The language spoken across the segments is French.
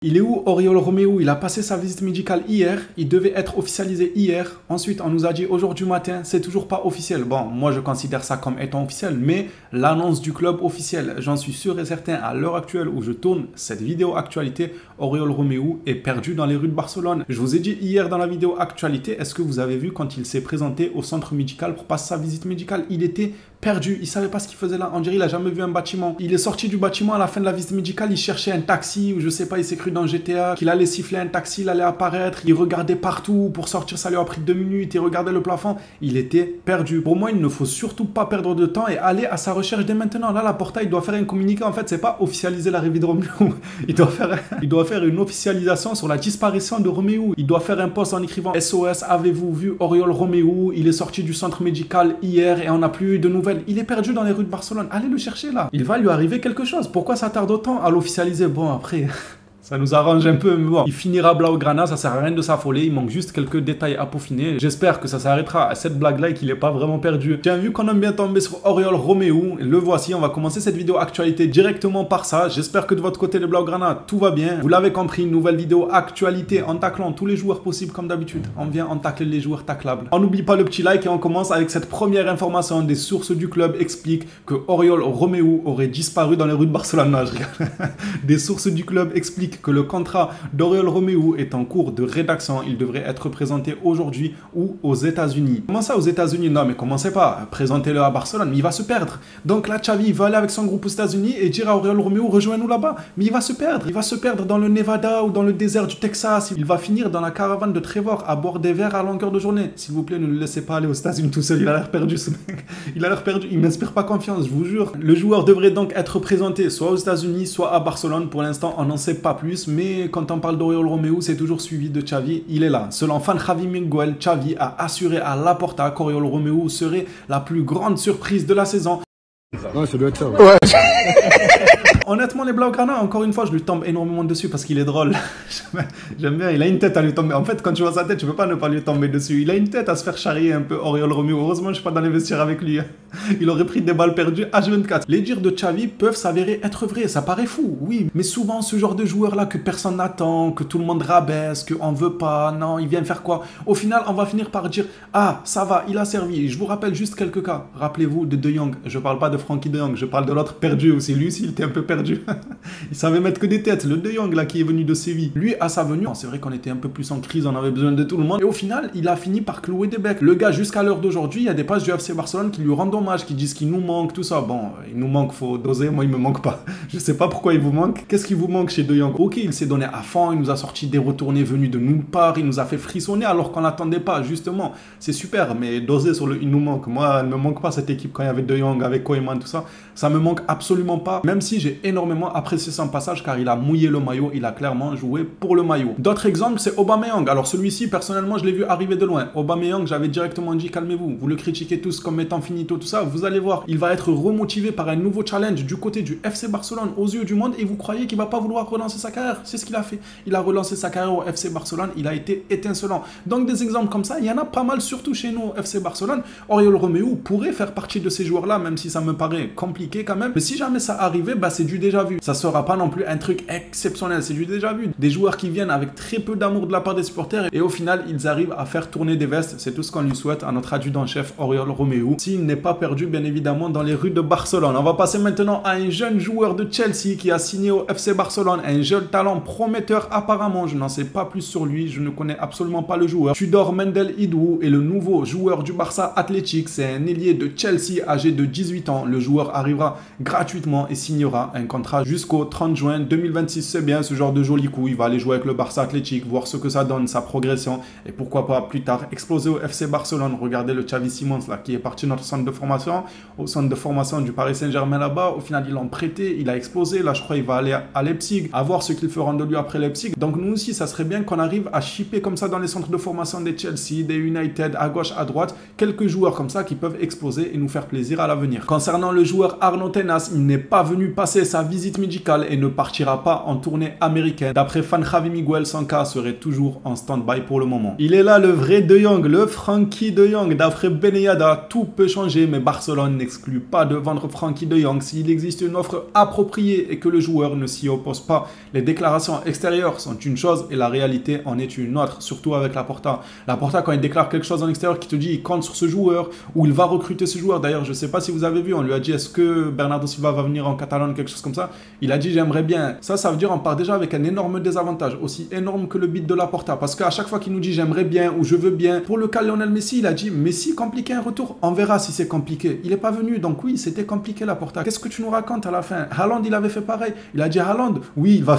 Il est où Oriol Romeu? Il a passé sa visite médicale hier, il devait être officialisé hier. Ensuite, on nous a dit aujourd'hui matin, c'est toujours pas officiel. Bon, moi je considère ça comme étant officiel, mais l'annonce du club officiel, j'en suis sûr et certain à l'heure actuelle où je tourne cette vidéo actualité, Oriol Romeu est perdu dans les rues de Barcelone. Je vous ai dit hier dans la vidéo actualité, est-ce que vous avez vu quand il s'est présenté au centre médical pour passer sa visite médicale? Il était perdu, il savait pas ce qu'il faisait là, on dirait il a jamais vu un bâtiment. Il est sorti du bâtiment à la fin de la visite médicale, il cherchait un taxi ou je sais pas, il s'est cru dans GTA, qu'il allait siffler un taxi, il allait apparaître, il regardait partout, pour sortir ça lui a pris 2 minutes, il regardait le plafond, il était perdu. Pour moi, il ne faut surtout pas perdre de temps et aller à sa recherche dès maintenant. Là, la Porta, il doit faire un communiqué, en fait, c'est pas officialiser l'arrivée de Romeu, il doit faire une officialisation sur la disparition de Romeu. Il doit faire un post en écrivant SOS, avez-vous vu Oriol Romeu? Il est sorti du centre médical hier et on n'a plus eu de nouvelles. Il est perdu dans les rues de Barcelone. Allez le chercher là. Il va lui arriver quelque chose. Pourquoi ça tarde autant à l'officialiser? Bon, après... ça nous arrange un peu, mais bon. Il finira Blaugrana, ça sert à rien de s'affoler, il manque juste quelques détails à peaufiner. J'espère que ça s'arrêtera à cette blague-là et qu'il n'est pas vraiment perdu. Tiens, vu qu'on aime bien tomber sur Oriol Romeu, le voici, on va commencer cette vidéo actualité directement par ça. J'espère que de votre côté, les Blaugrana, tout va bien. Vous l'avez compris, une nouvelle vidéo actualité en taclant tous les joueurs possibles comme d'habitude. On vient en tacler les joueurs taclables. On n'oublie pas le petit like et on commence avec cette première information. Des sources du club expliquent que Oriol Romeu aurait disparu dans les rues de Barcelone. Non, je rigole. Des sources du club expliquent que le contrat d'Oriol Romeu est en cours de rédaction. Il devrait être présenté aujourd'hui ou aux États-Unis. Comment ça aux États-Unis? Non, mais commencez pas. Présentez-le à Barcelone, mais il va se perdre. Donc là, Xavi, il va aller avec son groupe aux États-Unis et dire à Oriol Romeu, rejoins-nous là-bas. Mais il va se perdre. Il va se perdre dans le Nevada ou dans le désert du Texas. Il va finir dans la caravane de Trevor à boire des verres à longueur de journée. S'il vous plaît, ne le laissez pas aller aux États-Unis tout seul. Il a l'air perdu, ce mec. Il a l'air perdu. Il m'inspire pas confiance, je vous jure. Le joueur devrait donc être présenté soit aux États-Unis, soit à Barcelone. Pour l'instant, on n'en sait pas plus. Mais quand on parle d'Oriol Romeu, c'est toujours suivi de Xavi, il est là. Selon fan Javi Miguel, Xavi a assuré à Laporta qu'Oriol Romeu serait la plus grande surprise de la saison. Ouais, ça doit être ça. Ouais. Honnêtement, les Blaugrana, encore une fois, je lui tombe énormément dessus parce qu'il est drôle. J'aime bien, il a une tête à lui tomber. En fait, quand tu vois sa tête, tu peux pas ne pas lui tomber dessus. Il a une tête à se faire charrier un peu, Oriol Romeu. Heureusement, je suis pas dans les vestiaires avec lui. Il aurait pris des balles perdues H24. Les dires de Xavi peuvent s'avérer être vrais. Ça paraît fou, oui. Mais souvent, ce genre de joueur-là que personne n'attend, que tout le monde rabaisse, qu'on veut pas, non, il vient faire quoi? Au final, on va finir par dire, ah, ça va, il a servi. Je vous rappelle juste quelques cas. Rappelez-vous de De Jong. Je parle pas de Frankie De Jong, je parle de l'autre perdu aussi. Lui aussi, il était un peu perdu. Il savait mettre que des têtes. Le De Jong, là, qui est venu de Séville. Lui, à sa venue, c'est vrai qu'on était un peu plus en crise, on avait besoin de tout le monde. Et au final, il a fini par clouer des becs. Le gars, jusqu'à l'heure d'aujourd'hui, il y a des pages du FC Barcelone qui lui rendent hommage, qui disent qu'il nous manque, tout ça. Bon, il nous manque, faut doser. Moi, il me manque pas. Je sais pas pourquoi il vous manque. Qu'est-ce qui vous manque chez De Jong? Ok, il s'est donné à fond, il nous a sorti des retournés venus de nulle part, il nous a fait frissonner alors qu'on n'attendait pas, justement. C'est super, mais doser sur le il nous manque. Moi, elle me manque pas cette équipe quand il y avait De Jong, avec Koeman, tout ça. Ça me manque absolument pas, même si j'ai énormément apprécié son passage car il a mouillé le maillot, il a clairement joué pour le maillot. D'autres exemples, c'est Aubameyang. Alors celui-ci, personnellement, je l'ai vu arriver de loin. Aubameyang, j'avais directement dit calmez-vous, vous le critiquez tous comme étant finito, tout ça, vous allez voir, il va être remotivé par un nouveau challenge du côté du FC Barcelone aux yeux du monde et vous croyez qu'il va pas vouloir relancer sa carrière? C'est ce qu'il a fait. Il a relancé sa carrière au FC Barcelone, il a été étincelant. Donc des exemples comme ça, il y en a pas mal, surtout chez nous au FC Barcelone. Oriol Romeu pourrait faire partie de ces joueurs-là, même si ça me paraît compliqué quand même. Mais si jamais ça arrivait, bah c'est du déjà vu. Ça sera pas non plus un truc exceptionnel, c'est du déjà vu. Des joueurs qui viennent avec très peu d'amour de la part des supporters et au final, ils arrivent à faire tourner des vestes. C'est tout ce qu'on lui souhaite à notre adjudant-chef Oriol Romeu. S'il n'est pas perdu, bien évidemment, dans les rues de Barcelone. On va passer maintenant à un jeune joueur de Chelsea qui a signé au FC Barcelone. Un jeune talent prometteur apparemment. Je n'en sais pas plus sur lui. Je ne connais absolument pas le joueur. Tudor Mendel Idou est le nouveau joueur du Barça Athletic. C'est un ailier de Chelsea âgé de 18 ans. Le joueur arrivera gratuitement et signera un contrat jusqu'au 30 juin 2026. C'est bien ce genre de joli coup. Il va aller jouer avec le Barça Athletic, voir ce que ça donne, sa progression et pourquoi pas plus tard exploser au FC Barcelone. Regardez le Xavi Simons là qui est parti de notre centre de formation, au centre de formation du Paris Saint-Germain là-bas. Au final, ils l'ont prêté, il a explosé. Là, je crois qu'il va aller à Leipzig, à voir ce qu'ils feront de lui après Leipzig. Donc nous aussi, ça serait bien qu'on arrive à shipper comme ça dans les centres de formation des Chelsea, des United, à gauche, à droite, quelques joueurs comme ça qui peuvent exploser et nous faire plaisir à l'avenir. Concernant le joueur Arnaud Tenas, il n'est pas venu passer sa sa visite médicale et ne partira pas en tournée américaine. D'après fan Javi Miguel, son cas serait toujours en stand-by pour le moment. Il est là le vrai De Jong, le Frenkie De Jong. D'après Beneyada, tout peut changer, mais Barcelone n'exclut pas de vendre Frenkie De Jong s'il existe une offre appropriée et que le joueur ne s'y oppose pas. Les déclarations extérieures sont une chose et la réalité en est une autre, surtout avec Laporta. Laporta, quand il déclare quelque chose en extérieur qui te dit il compte sur ce joueur ou il va recruter ce joueur. D'ailleurs, je ne sais pas si vous avez vu, on lui a dit est-ce que Bernardo Silva va venir en Catalogne, quelque chose comme ça. Il a dit j'aimerais bien. Ça veut dire on part déjà avec un énorme désavantage, aussi énorme que le bid de Laporta. Parce qu'à chaque fois qu'il nous dit j'aimerais bien ou je veux bien, pour le cas Lionel Messi, il a dit Messi compliqué un retour. On verra si c'est compliqué. Il n'est pas venu, donc oui, c'était compliqué Laporta. Qu'est-ce que tu nous racontes à la fin? Haaland, il avait fait pareil. Il a dit Haaland, oui, il va.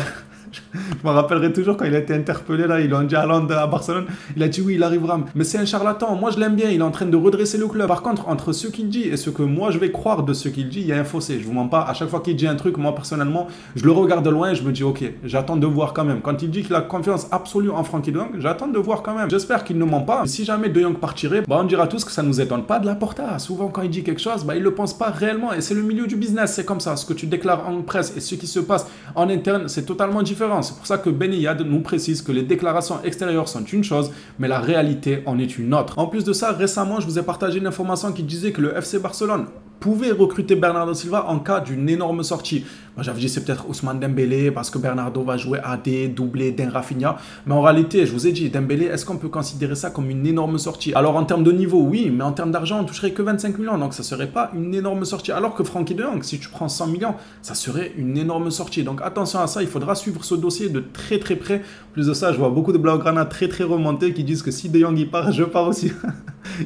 Je me rappellerai toujours quand il a été interpellé là, ils l'ont dit à Haaland à Barcelone, il a dit oui il arrivera, mais c'est un charlatan, moi je l'aime bien, il est en train de redresser le club. Par contre entre ce qu'il dit et ce que moi je vais croire de ce qu'il dit, il y a un fossé, je vous mens pas, à chaque fois qu'il dit un truc, moi personnellement, je le regarde de loin et je me dis ok, j'attends de voir quand même. Quand il dit qu'il a confiance absolue en Frenkie De Jong, j'attends de voir quand même. J'espère qu'il ne ment pas. Si jamais De Jong partirait, on dira tous que ça nous étonne pas de Laporta. Souvent quand il dit quelque chose, il le pense pas réellement et c'est le milieu du business, c'est comme ça. Ce que tu déclares en presse et ce qui se passe en interne, c'est totalement différent. C'est pour ça que Beneyad nous précise que les déclarations extérieures sont une chose, mais la réalité en est une autre. En plus de ça, récemment, je vous ai partagé une information qui disait que le FC Barcelone pouvait recruter Bernardo Silva en cas d'une énorme sortie. Moi, j'avais dit c'est peut-être Ousmane Dembélé parce que Bernardo va jouer AD, doublé d'un Rafinha. Mais en réalité, je vous ai dit, Dembélé, est-ce qu'on peut considérer ça comme une énorme sortie? Alors en termes de niveau, oui, mais en termes d'argent, on toucherait que 25 millions, donc ça serait pas une énorme sortie. Alors que Frenkie De Jong, si tu prends 100 millions, ça serait une énorme sortie. Donc attention à ça, il faudra suivre ce dossier de très près. En plus de ça, je vois beaucoup de Blaugrana très remontés qui disent que si De Jong il part, je pars aussi.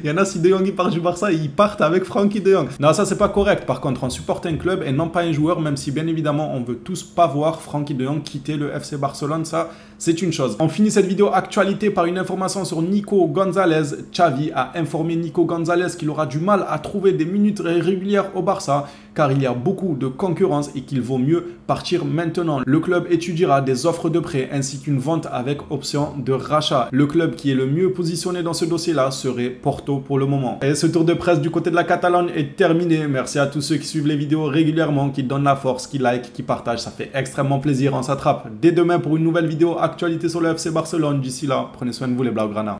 Il y en a, si De Jong il part du Barça, ils partent avec Frenkie De Jong. Non, ça c'est pas correct. Par contre, on supporte un club et non pas un joueur, même si bien évidemment on veut tous pas voir Frenkie De Jong quitter le FC Barcelone, ça c'est une chose. On finit cette vidéo actualité par une information sur Nico Gonzalez. Xavi a informé Nico Gonzalez qu'il aura du mal à trouver des minutes régulières au Barça car il y a beaucoup de concurrence et qu'il vaut mieux partir maintenant. Le club étudiera des offres de prêt ainsi qu'une vente avec option de rachat. Le club qui est le mieux positionné dans ce dossier-là serait Porto pour le moment. Et ce tour de presse du côté de la Catalogne est terminé. Merci à tous ceux qui suivent les vidéos régulièrement, qui donnent la force, qui like, qui partagent. Ça fait extrêmement plaisir. On s'attrape dès demain pour une nouvelle vidéo actualité sur le FC Barcelone. D'ici là, prenez soin de vous les Blaugrana.